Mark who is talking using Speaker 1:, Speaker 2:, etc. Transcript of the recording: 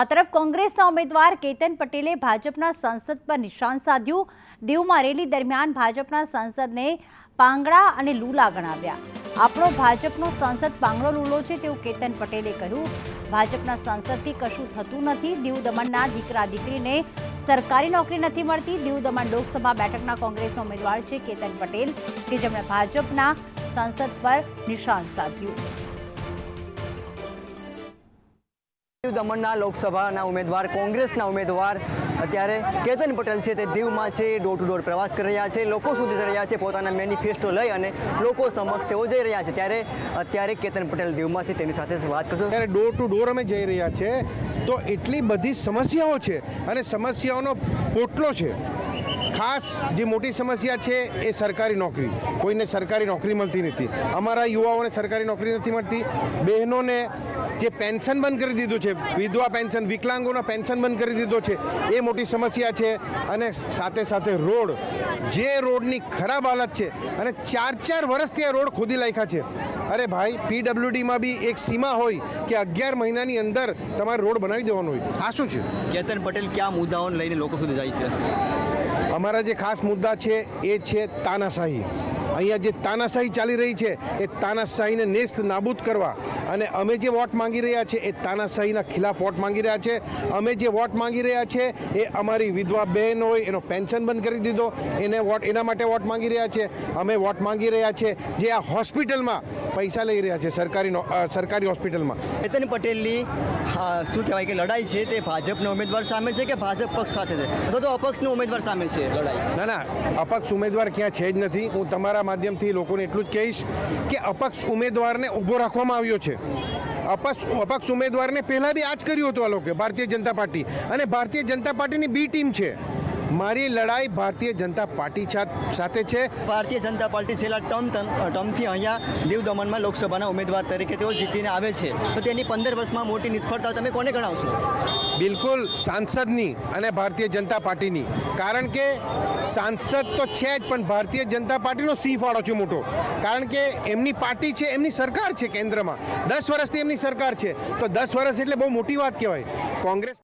Speaker 1: આ તરફ કોંગ્રેસના ઉમેદવાર કેતન પટેલે ભાજપના સંસદ પર નિશાન સાધ્યું। દીવમાં રેલી દરમિયાન ભાજપના સંસદને પાંગડા અને લૂલા ગણાવ્યા। આપણો ભાજપનો સંસદ પાંગડો લૂલો છે તેવું કેતન પટેલે કહ્યું। ભાજપના સંસદથી કશું થતું નથી। દીવ દમણના દીકરા દીકરીને સરકારી નોકરી નથી મળતી। દીવ દમણ લોકસભા બેઠકના કોંગ્રેસના ઉમેદવાર છે કેતન પટેલ કે જેમણે ભાજપના સંસદ પર નિશાન સાધ્યું।
Speaker 2: દીવ દમણના લોકસભાના ઉમેદવાર કોંગ્રેસના ઉમેદવાર અત્યારે કેતન પટેલ છે તે દીવમાં છે, ડોર ટુ ડોર પ્રવાસ કરી રહ્યા છે, લોકો સુધી જઈ રહ્યા છે, પોતાના મેનિફેસ્ટો લઈ અને લોકો સમક્ષ તેઓ જઈ રહ્યા છે। ત્યારે અત્યારે કેતન પટેલ દીવમાં છે, તેની સાથે વાત કરશું।
Speaker 3: ત્યારે ડોર ટુ ડોર અમે જઈ રહ્યા છે તો એટલી બધી સમસ્યાઓ છે અને સમસ્યાઓનો પોટલો છે। ખાસ જે મોટી સમસ્યા છે એ સરકારી નોકરી, કોઈને સરકારી નોકરી મળતી નથી। અમારા યુવાઓને સરકારી નોકરી નથી મળતી। બહેનોને જે પેન્શન બંધ કરી દીધું છે, વિધવા પેન્શન, વિકલાંગોનો પેન્શન બંધ કરી દીધો છે, એ મોટી સમસ્યા છે। અને સાથે સાથે રોડ, જે રોડની ખરાબ હાલત છે અને 4 વર્ષથી આ રોડ ખોદી નાખ્યા છે। અરે ભાઈ, પીડબ્લ્યુડીમાં બી એક સીમા હોય કે 11 મહિનાની અંદર તમારે રોડ બનાવી દેવાનો હોય। આ શું છે?
Speaker 2: કેતન પટેલ કયા મુદ્દાઓને લઈને લોકો સુધી જાય છે?
Speaker 3: અમારા જે ખાસ મુદ્દા છે એ છે તાનાશાહી। અહીંયા જે તાનાશાહી ચાલી રહી છે એ તાનાશાહીને નેસ્ત નાબૂદ કરવા અને અમે જે વોટ માંગી રહ્યા છે એ તાનાશાહીના ખિલાફ વોટ માંગી રહ્યા છે। અમે જે વોટ માંગી રહ્યા છે એ અમારી વિધવા બહેન હોય એનો પેન્શન બંધ કરી દીધો, એના માટે વોટ માંગી રહ્યા છે। અમે વોટ માંગી રહ્યા છે જે આ હોસ્પિટલમાં પૈસા લઈ રહ્યા છે, સરકારી હોસ્પિટલમાં।
Speaker 2: કેતન પટેલની શું કહેવાય કે લડાઈ છે તે ભાજપના ઉમેદવાર સામે છે કે ભાજપ પક્ષ સાથે છે, અથવા તો અપક્ષનો ઉમેદવાર સામે છે લડાઈ?
Speaker 3: ના, અપક્ષ ઉમેદવાર ક્યાં છે જ નથી। હું તમારા માધ્યમથી લોકોને એટલું જ કહીશ કે અપક્ષ ઉમેદવારને ઊભો રાખવામાં આવ્યો છે। અપક્ષ ઉમેદવારને પહેલાં બી આ જ કર્યું હતું આ લોકોએ, ભારતીય જનતા પાર્ટી, અને ભારતીય જનતા પાર્ટીની બી ટીમ છે। મારી લડાઈ ભારતીય જનતા પાર્ટી સાથે છે।
Speaker 2: ભારતીય જનતા પાર્ટી છેલ્લા ટર્મથી અહીંયા દીવ દમણમાં લોકસભાના ઉમેદવાર તરીકે તેઓ જીતીને આવે છે, તો તેની 15 વર્ષમાં મોટી નિષ્ફળતા તમે કોને ગણાવશો?
Speaker 3: બિલકુલ સાંસદની અને ભારતીય જનતા પાર્ટીની। કારણ કે સાંસદ તો છે જ, પણ ભારતીય જનતા પાર્ટીનો સિંહ ફાળો છે મોટો। કારણ કે એમની પાર્ટી છે, એમની સરકાર છે કેન્દ્રમાં, 10 વર્ષથી એમની સરકાર છે, તો 10 વર્ષ એટલે બહુ મોટી વાત કહેવાય। કોંગ્રેસ